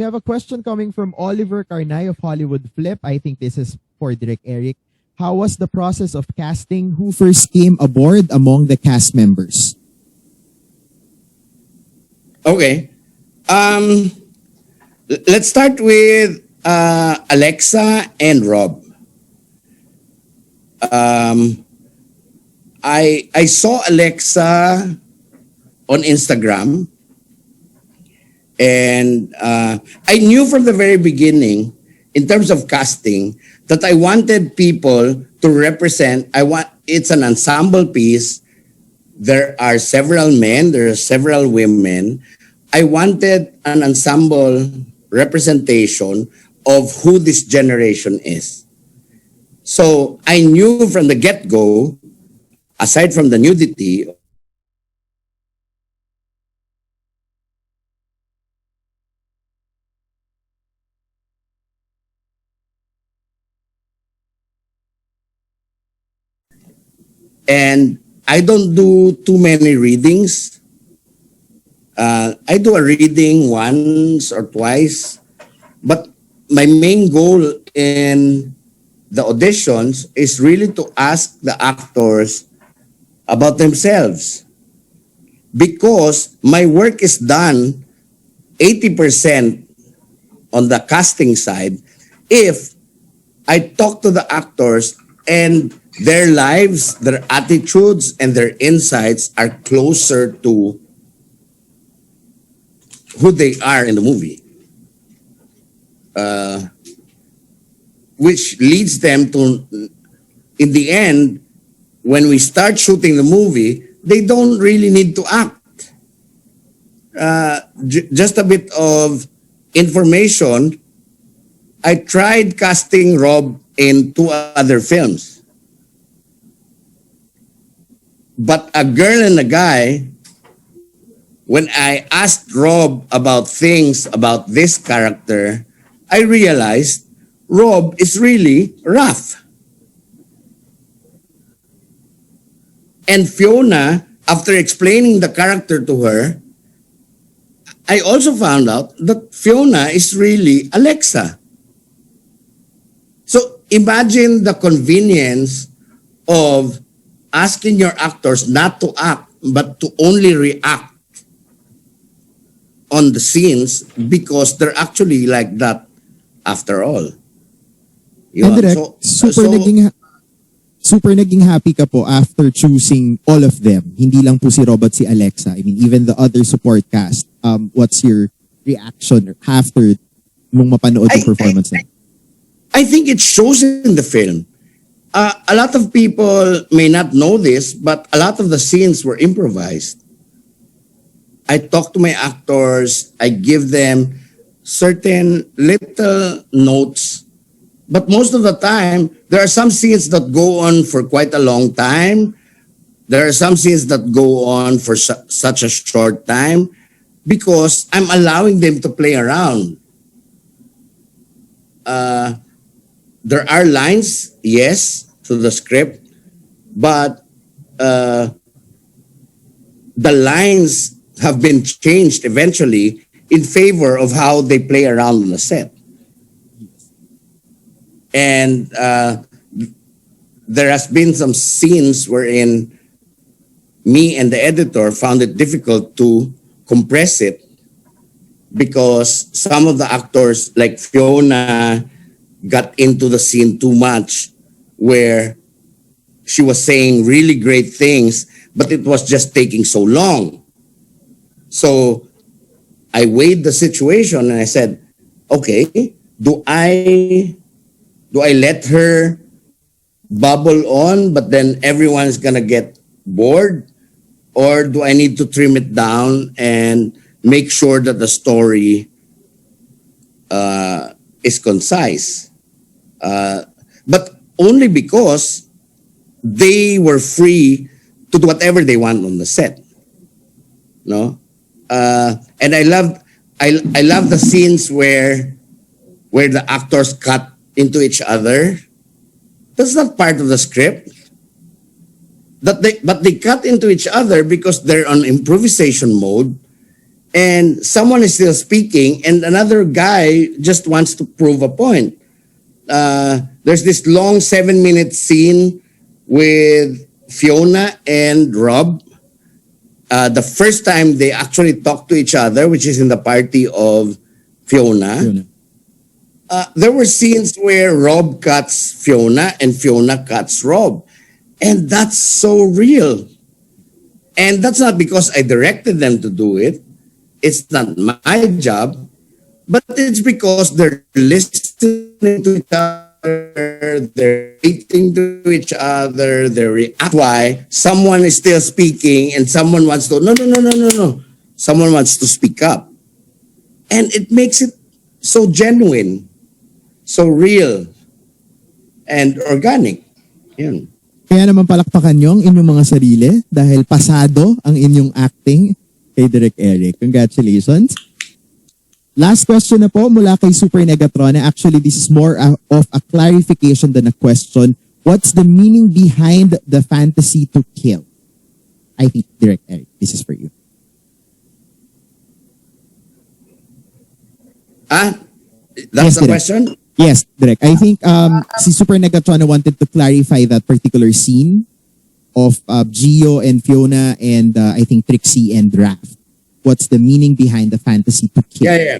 have a question coming from Oliver Carnay of Hollywood Flip. I think this is for Direct Eric. How was the process of casting? Who first came aboard among the cast members? Okay. Let's start with Alexa and Rob. I saw Alexa on Instagram, and I knew from the very beginning, in terms of casting, that I wanted people to represent. It's an ensemble piece. There are several men, there are several women. I wanted an ensemble representation of who this generation is. So I knew from the get-go, aside from the nudity, and I don't do too many readings. I do a reading once or twice, but my main goal in the auditions is really to ask the actors about themselves, because my work is done 80% on the casting side if I talk to the actors and their lives, their attitudes, and their insights are closer to who they are in the movie. Which leads them to, in the end, when we start shooting the movie, they don't really need to act. Just a bit of information. I tried casting Rob in 2 other films. But A Girl and a Guy, when I asked Rob about things about this character, I realized Rob is really rough. And Fiona, after explaining the character to her, I also found out that Fiona is really Alexa. So imagine the convenience of asking your actors not to act, but to only react on the scenes because they're actually like that after all. And direct, super naging happy ka po after choosing all of them. Hindi lang po si Rob at si Alexa. I mean, even the other support cast. What's your reaction after mong mapanood yung performance na? I think it shows in the film. A lot of people may not know this, but a lot of the scenes were improvised. I talk to my actors, I give them certain little notes, but most of the time, there are some scenes that go on for quite a long time. There are some scenes that go on for such a short time because I'm allowing them to play around. There are lines, yes, to the script, but the lines have been changed eventually in favor of how they play around on the set. And there has been some scenes wherein me and the editor found it difficult to compress it because some of the actors, like Fiona, got into the scene too much, where she was saying really great things, but it was just taking so long. So I weighed the situation and I said, okay, do I let her bubble on, but then everyone's gonna get bored? Or do I need to trim it down and make sure that the story is concise? But only because they were free to do whatever they want on the set. No? And I love the scenes where the actors cut into each other. That's not part of the script. But they cut into each other because they're on improvisation mode, and someone is still speaking, and another guy just wants to prove a point. There's this long 7-minute scene with Fiona and Rob. The first time they actually talk to each other, which is in the party of Fiona. There were scenes where Rob cuts Fiona and Fiona cuts Rob. And that's so real. And that's not because I directed them to do it. It's not my job. But it's because they're listening to each other, they're relating to each other, they're reacting. Why someone is still speaking and someone wants to, no. Someone wants to speak up. And it makes it so genuine, so real, and organic. Yun. Kaya naman palakpakan nyo ang inyong mga sarili dahil pasado ang inyong acting kay Direk Erik. Congratulations. Last question na po mula kay Super Negatrona. Actually, this is more of a clarification than a question. What's the meaning behind the fantasy to kill? I think, Direk Erik, this is for you. That's Yes, the Direk. question? Yes, Direk. I think si Super Negatrona wanted to clarify that particular scene of Gio and Fiona and I think Trixie and Raph. What's the meaning behind the fantasy to kill? Yeah.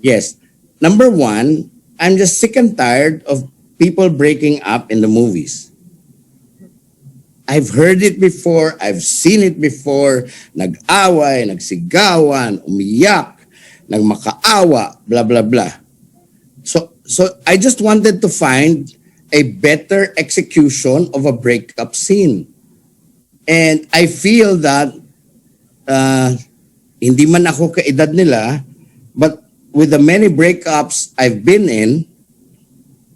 Yes. Number one, I'm just sick and tired of people breaking up in the movies. I've heard it before. I've seen it before. Nag-away, nagsigawan, umiyak, nagmakaawa, blah, blah, blah. So I just wanted to find a better execution of a breakup scene. And I feel that hindi man ako kaedad nila, but with the many breakups I've been in,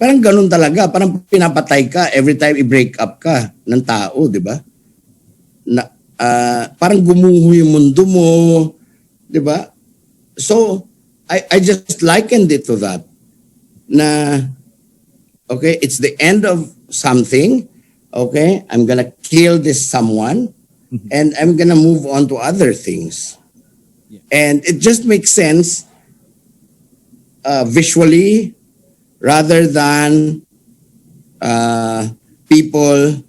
parang ganun talaga. Parang pinapatay ka every time i-break up ka ng tao, di ba? Parang gumuho yung mundo mo, di ba? So, I just likened it to that. Na, okay, it's the end of something. Okay, I'm gonna kill this someone and I'm gonna move on to other things. Yeah. And it just makes sense visually rather than people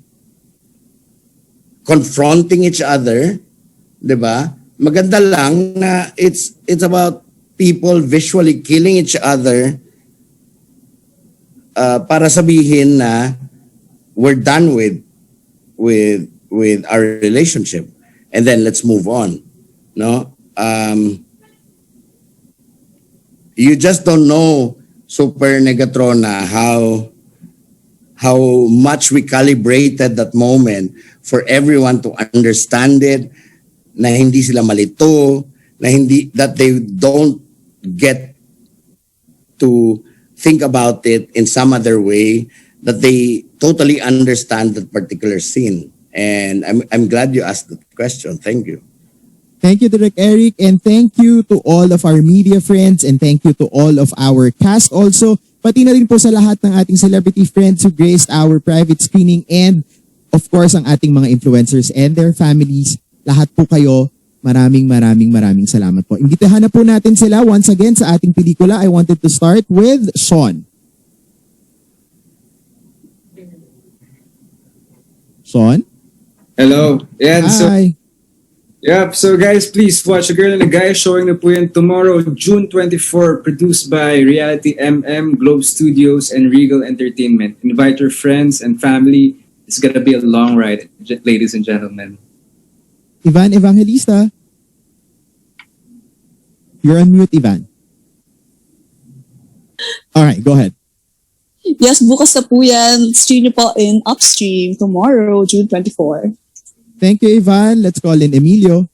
confronting each other, diba? Maganda lang na it's about people visually killing each other para sabihin na we're done with our relationship, and then let's move on. No, you just don't know, Super Negatrona, how much we calibrated that moment for everyone to understand it, na hindi sila malito, that they don't get to think about it in some other way, that they totally understand that particular scene. And I'm glad you asked that question. Thank you. Thank you, Direk Erik, and thank you to all of our media friends, and thank you to all of our cast also. Pati na rin po sa lahat ng ating celebrity friends who graced our private screening, and of course ang ating mga influencers and their families. Lahat po kayo, maraming salamat po. Imbitahan na po natin sila once again sa ating pelikula. I wanted to start with Sean. Sean? Hello. Yeah, Hi. So guys, please watch A Girl and a Guy showing na po yan tomorrow, June 24, produced by Reality MM, Globe Studios, and Regal Entertainment. Invite your friends and family. It's gonna be a long ride, ladies and gentlemen. Ivan Evangelista. You're on mute, Ivan. All right, go ahead. Yes, bukas na po yan. Stream niyo po in Upstream tomorrow, June 24. Thank you, Ivan. Let's call in Emilio.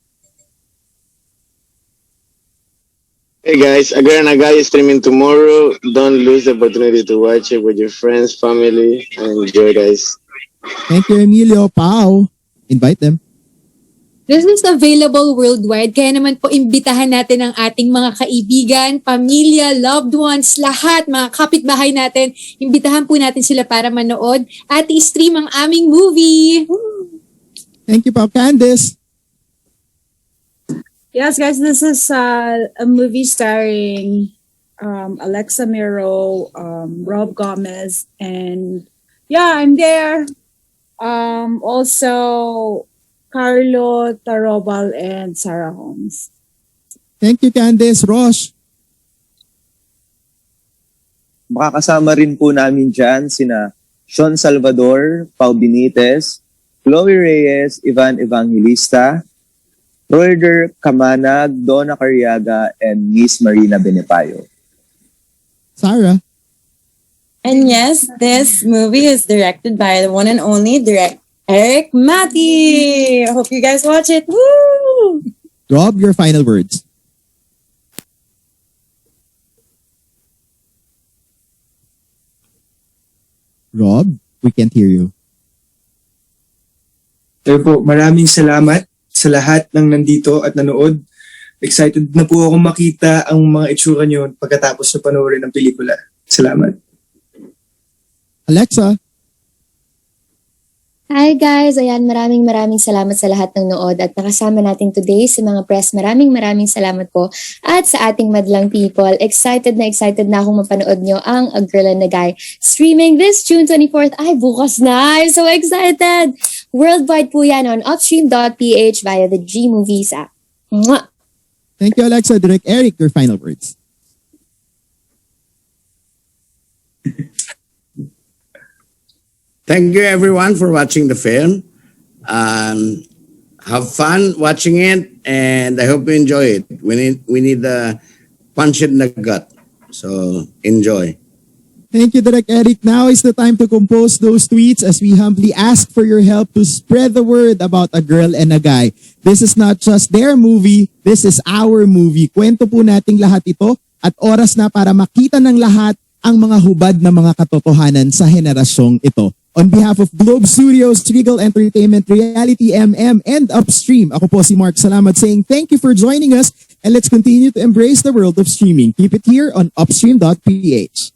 Hey guys, A Girl and a Guy is streaming tomorrow. Don't lose the opportunity to watch it with your friends, family, and enjoy, guys. Thank you, Emilio. Pao. Invite them. This is available worldwide, kaya naman po imbitahan natin ang ating mga kaibigan, pamilya, loved ones, lahat, mga kapitbahay natin. Imbitahan po natin sila para manood at i-stream ang aming movie. Thank you, Pao. Candice. Yes, guys, this is a movie starring Alexa Miro, Rob Gomez, and yeah, I'm there. Also, Carlo Tarobal and Sarah Holmes. Thank you, Candice. Rosh. Makakasama rin po namin dyan sina Sean Salvador, Pau Benitez, Chloe Reyes, Ivan Evangelista, Roeder Kamanag, Donna Cariaga, and Miss Marina Benepayo. Sarah. And yes, this movie is directed by the one and only Erik Matti. I hope you guys watch it. Woo! Rob, your final words. Rob, we can't hear you. Tayo po, maraming salamat sa lahat ng nandito at nanood. Excited na po akong makita ang mga itsura nyo pagkatapos na panoorin ng pelikula. Salamat. Alexa. Hi guys! Ayan, maraming salamat sa lahat ng nood at nakasama natin today sa mga press. Maraming salamat po. At sa ating madlang people, excited na akong mapanood nyo ang A Girl and a Guy. Streaming this June 24th. Ay, bukas na! I'm so excited! Worldwide po yan on UPSTREAM.PH via the G Movies app. Mwah! Thank you, Alexa. Direct Eric, your final words. Thank you everyone for watching the film. Have fun watching it, and I hope you enjoy it. We need the punch in the gut. So enjoy. Thank you, Direct Eric. Now is the time to compose those tweets as we humbly ask for your help to spread the word about A Girl and a Guy. This is not just their movie, this is our movie. Kwento po nating lahat ito at oras na para makita ng lahat ang mga hubad na mga katotohanan sa henerasyong ito. On behalf of Globe Studios, Regal Entertainment, Reality MM, and Upstream, ako po si Mark Salamat saying thank you for joining us and let's continue to embrace the world of streaming. Keep it here on Upstream.PH.